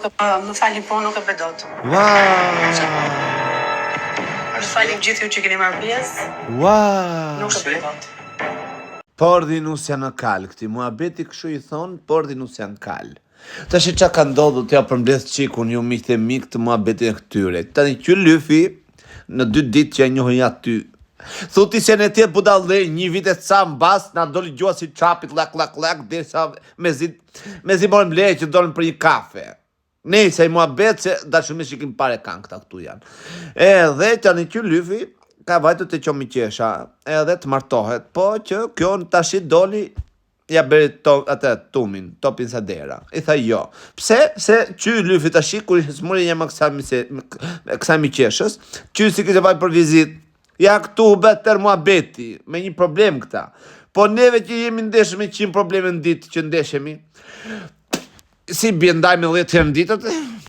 Më falni, po nuk e bedot. Ua! Më falni gjithë ju që keni marrë pjesë. Ua! Nuk e bedot. Por dinusja në kal, këti muhabeti kështu i thonë, por dinusja në kal. Tash qa ka ndodhur t'ja përmbledh qikun ju miqtë e mik të muhabetin e këtyre. Tani ky lyfi në 2 ditë që e njohën aty. Thuti se në tjetë budallë, 1 vit e ca mbas, na doli gjua si çapit lak, derisa me zi morëm leje që dolën për një kafe. Nejse, i muhabet se dashumisht që kim pare kanë këta këtu janë. Edhe tani ky lyfi ka vajtur të qomi qesha, edhe të martohet, po që kjo në tashi doli ja beri tumin, topin sa dera. I tha jo. Pse? Se qy lyfi tashi, kur i smuri një më kësaj miqeshës, qy si kështë vaj për vizit, ja këtu beter muhabeti, me një problem këta. Po neve që jemi ndeshë me 100 probleme në ditë që ndeshemi, si bjendaj me 10 herë në ditët,